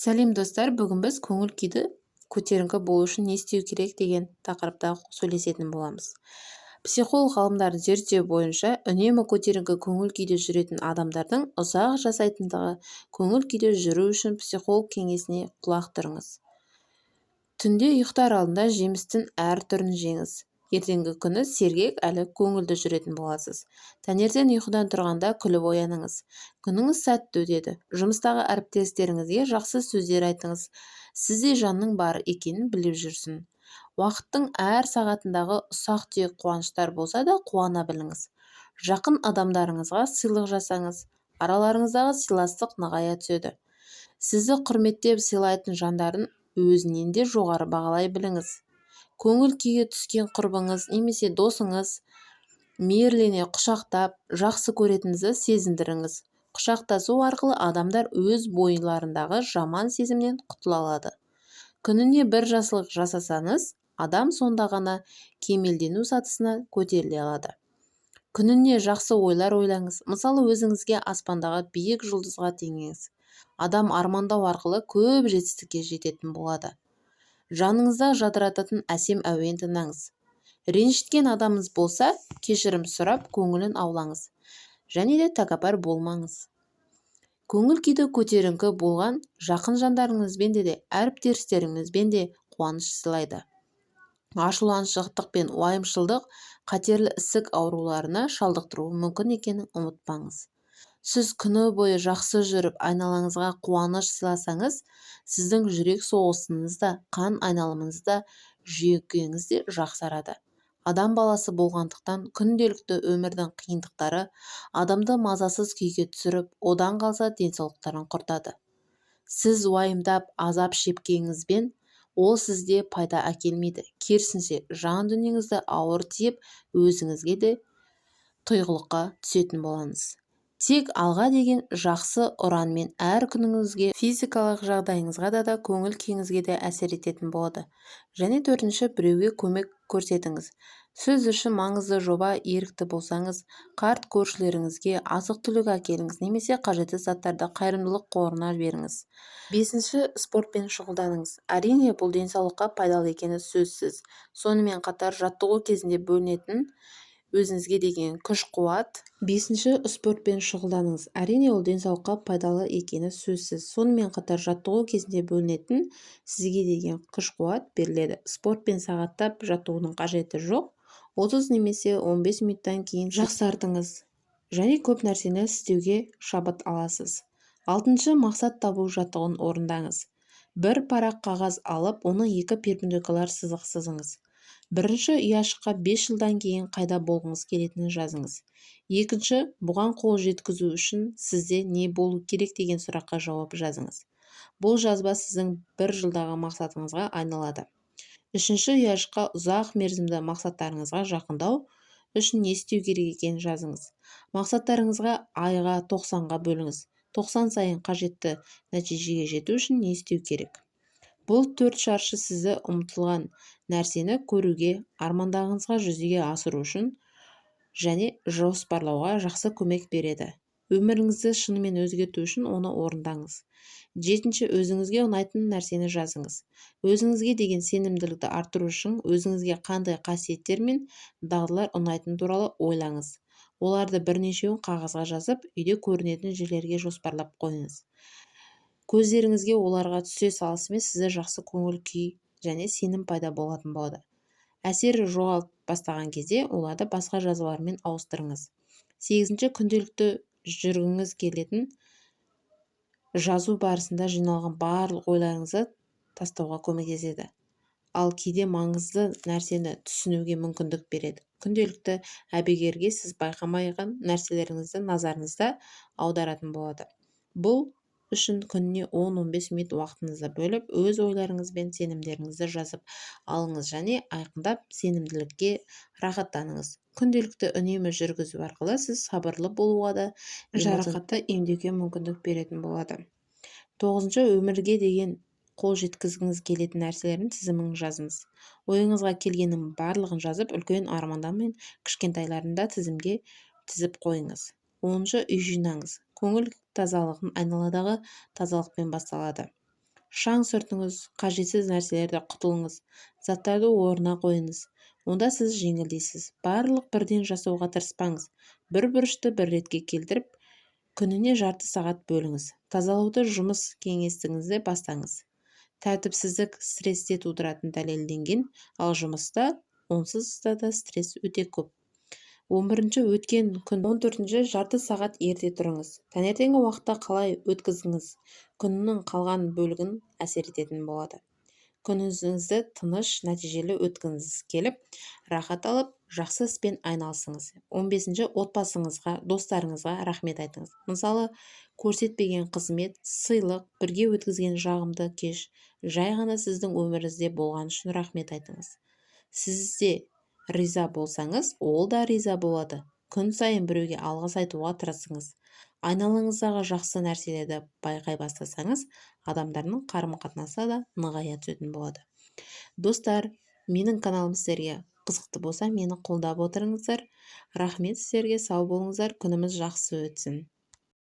Сәлем достар, бүгін біз көңіл күйді көтеріңкі болу үшін не істеу керек деген тақырыпта сөйлесетін боламыз. Психолог ғалымдардың зерттеу бойынша үнемі көтеріңкі көңіл күйде жүретін адамдардың ұзақ жасайтындығы. Көңіл күйде жүру үшін психолог кеңесіне құлақ түріңіз. Түнде ұйықтар алдында жемістің әр түрін жеңіз. Ертеңгі күні сергек әлі көңілді жүретін боласыз. Таңертең ұйқыдан тұрғанда күліп ояныңыз. Күніңіз сәтті өтеді. Жұмыстағы әріптестеріңізге жақсы сөздер айтыңыз. Сізде жанның бар екенін біліп жүрсін. Уақыттың әр сағатындағы ұсақ-түйек қуаныштар болса да қуана біліңіз. Жақын адамдарыңызға сыйлық жасаңыз. Араларыңыздағы сыйластық нығая түседі. Сізді құрметтеп сыйлайтын жандарын өзінен де жоғары бағалай біліңіз. Көңіл күйге түскен құрбыңыз немесе досыңыз мейірлене құшақтап, жақсы көретініңізді сезіндіріңіз. Құшақтасу арқылы адамдар өз бойларындағы жаман сезімнен құтыла алады. Күніне бір жақсылық жасасаңыз, адам сонда ғана кемелдену сатысына көтеріле алады. Күніне жақсы ойлар ойлаңыз. Мысалы, өзіңізге аспандағы биік жұлдызға теңеңіз. Адам армандау арқылы көп жетістікке жететін болады. Жаныңызда жадырататын әсем әуен тыңдаңыз. Ренжіткен адамыңыз болса, кешірім сұрап, көңілін аулаңыз. Және де тәкаппар болмаңыз. Көңіл күйді көтеріңкі болған жақын жандарыңызбен де әріптестеріңізбен де қуаныш сыйлайды. Ашуланшақтық пен уайымшылдық қатерлі ісік ауруларына шалдықтыруы мүмкін екенін ұмытпаңыз. Сіз күні бойы жақсы жүріп, айналаңызға қуаныш сыйласаңыз, сіздің жүрек соғысыңыз да, қан айналымыңыз да, жүйкеңіз де жақсарады. Адам баласы болғандықтан күнделікті өмірдің қиындықтары адамды мазасыз күйге түсіріп, одан қалса денсаулықтарын құртады. Сіз уайымдап, азап шеккеніңізбен ол сізде пайда әкелмейді. Керісінше, жан дүниеңізді ауыр тиіп, өзіңізге де тұйғылыққа түсетін боласыз. Тек алға деген жақсы ұранмен әр күніңізге, физикалық жағдайыңызға да көңіл күйіңізге де әсер ететін болады. Және төртінші, біреуге көмек көрсетіңіз. Сіз үшін маңызды жоба ерікті болсаңыз, қарт көршілеріңізге азық-түлік әкеліңіз, немесе қажетті заттарды қайырымдылық қорына беріңіз. Бесінші, спортпен шұғылданыңыз. Әрине, бұл денсаулыққа пайдалы екені сөзсіз. Сонымен қатар жаттығу кезінде бөлінетін өзіңізге деген күш-қуат. Бесінші, спортпен шұғылданыңыз. Әрине, ол денсаулыққа пайдалы екені сөзсіз. Сонымен қатар жаттығу кезінде бөлінетін сізге деген күш-қуат беріледі. Спортпен сағаттап жаттығудың қажеті жоқ. 30 немесе 15 минуттан кейін жақсартыңыз. Және көп нәрсені істеуге шабыт аласыз. Алтыншы, мақсат табу жаттығуын орындаңыз. Бір парақ қағаз алып, оны 2 перпендикуляр сызық сызыңыз. Бірінші, ұяшыққа 5 жылдан кейін қайда болғыңыз келетінін жазыңыз. Екінші, бұған қол жеткізу үшін сізде не болу керек деген сұраққа жауап жазыңыз. Бұл жазба сіздің 1 жылдағы мақсатыңызға айналады. Үшінші, ұяшыққа ұзақ мерзімді мақсаттарыңызға жақындау үшін не істеу керек екенін жазыңыз. Мақсаттарыңызға айға 90-ға бөліңіз. 90 сайын қажетті нәтижеге жету үшін не істеу керек? Бұл 4 шаршы сізді ұмтылған нәрсені көруге, армандағыңызға жүзеге асыру үшін және жоспарлауға жақсы көмек береді. Өміріңізді шынымен өзгерту үшін оны орындаңыз. Жетінші, өзіңізге ұнайтын нәрсені жазыңыз. Өзіңізге деген сенімділікті арттыру үшін өзіңізге қандай қасиеттер мен дағдылар ұнайтын туралы ойлаңыз. Оларды бірнешеуін қағазға жазып, үйде көрінетін жерлерге жоспарлап қойыңыз. Көздеріңізге оларға түсе салысымен сізде жақсы көңіл күй және сенім пайда болатын болады. Әсері жоғалып бастаған кезде оларды басқа жазулармен ауыстырыңыз. Сегізінші, күнделікті жүргіңіз келетін жазу барысында жиналған барлық ойларыңызды тастауға көмектеседі. Ал кейде маңызды нәрсені түсінуге мүмкіндік береді. Күнделікті әбігерге сіз байқамаған нәрселеріңізді назарыңызда аударатын болады. Бұл үшін күніне 10-15 минут уақытыңызды бөліп, өз ойларыңыз бен сенімдеріңізді жазып алыңыз және айқындап сенімділікке рахаттаныңыз. Күнделікті үнемі жүргізу арқылы сіз сабырлы болуға да, жарақатты емдеуге мүмкіндік беретін болады. 9-шы, өмірге деген қол жеткізгіңіз келетін нәрселердің тізімін жазыңыз. Ойыңызға келгеннің барлығын жазып, үлкен армандар мен кішкентайларын да тізімге тізіп қойыңыз. 10-шы, үй жинаңыз. Көңіл тазалығын айналадағы тазалықпен басталады. шаң сүртіңіз, қажетсіз нәрселерді құтылыңыз, заттарды орнына қойыңыз. Онда сіз жеңілдейсіз. Барлық бірден жасауға тырыспаңыз. Бір бұрышты бір ретке келтіріп, күніне жарты сағат бөліңіз. Тазалауды жұмыс кеңістігіңізде бастаңыз. Тәртіпсіздік стрессте тудыратын дәлелденген, ал жұмыста онсыз да стресс өте көп. 11-ші өткен күн. 14-ші жарты сағат ерте тұрыңыз. Таңертеңгі уақытта қалай өткізіңіз күннің қалған бөлігін әсер ететін болады. Күніңізді тыныш, нәтижелі өткізгіңіз келіп, рахат алып, жақсы іспен айналысыңыз. 15-ші отбасыңызға, достарыңызға рахмет айтыңыз. Мысалы, көрсетпеген қызмет, сыйлық, бірге өткізген жағымды кеш, жай ғана сіздің өміріңізде болған үшін рахмет айтыңыз. Сіз де риза болсаңыз, ол да риза болады. Күн сайын біреуге алғыс айтуға тырысыңыз. Айналаңыздағы жақсы нәрселерді байқай бастасаңыз, адамдардың қарым-қатынасы да нығая түсетін болады. Достар, менің каналым сіздерге қызықты болса, мені қолдап отырыңыздар. Рахмет сіздерге, сау болыңыздар, күніміз жақсы өтсін.